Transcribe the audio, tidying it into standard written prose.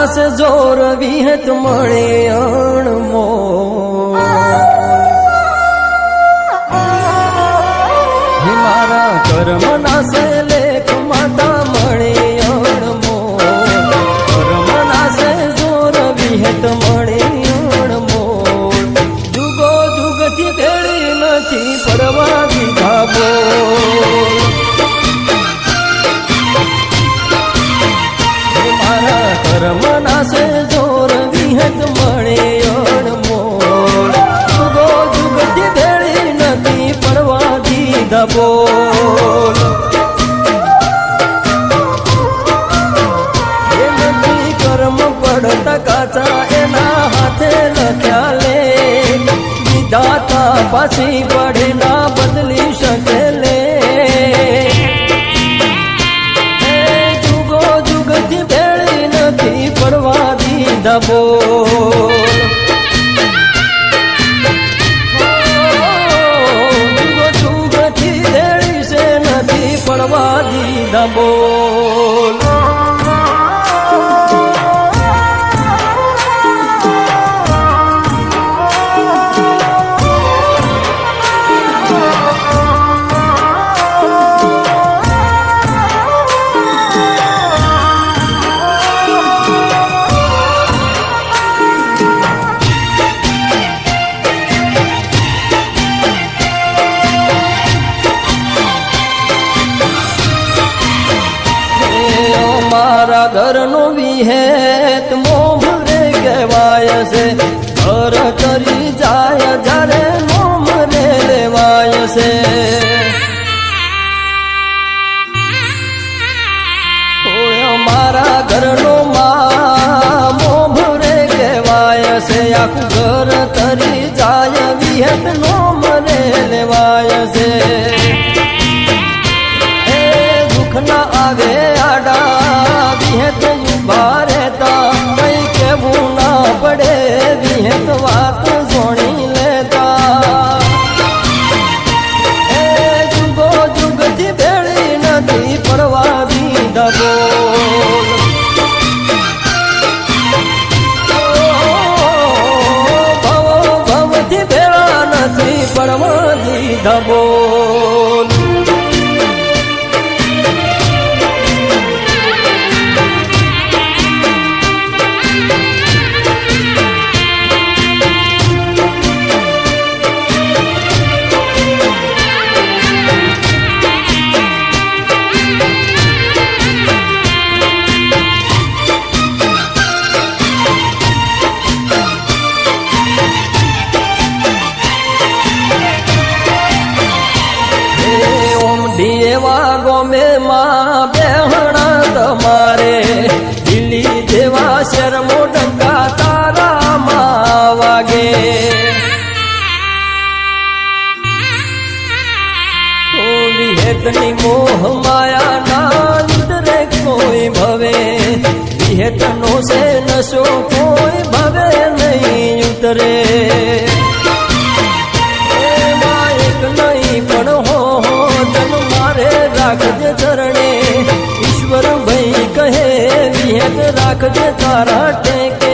નાસે જોર વિહત મળે અણમો મારા કર્મ નાસે લેખ માતા મળે અણમો કર્મ નાસે જોર વિહત મળે અણમો જુગો જુગથી ભેળી નથી પડવા દીધા બોલ મારા કર્મ નાસે જોર વિહત મળે અણમોલ જુગો જુગથી ભેળી નથી પડવા દીધા બોલ એ નથી કર્મ પડતા કાચા એના હાથે લખ્યા લે વિધાતા પાછી પડે ના બદલી શકે લે જુગો જુગથી ભેળી નથી પડવા દીધા બોલ પડવા દીધા બોલ મારા ઘરનું વિહેત મોભરે કહેવાય છે ઘર કરી જાય જ્યારે મોમરે લેવાય છે મારા ઘરનો માં મોભરે કહેવાય છે આખું ઘર તરી જાય વિહેત મોમરે લેવાય છે એ દુઃખ ના આવે આડા વિહેત ઉભા રહેતા કઈ કેવું ના પડે વિહેત વાત જોણી લેતા એ જુગો જુગથી ભેળી નથી પડવા દીધા બોલ ભવો ભવથી ભેળા નથી પડવા દીધા બોલ એવા ગોમે માં બેહણા તમારે દિલ્હી જેવા શેર મોટકા તારામાં વાગે વિહેતની મોહ માયા ના ઉતરે કોઈ ભવે વિહેતનો છે નશો કોઈ ભવે નહીં ઉતરે એમાં એક નહીં પણ હો રાખજે ચરણે ઈશ્વર ભાઈ કહે વિહેત રાખજે તારા ટેકે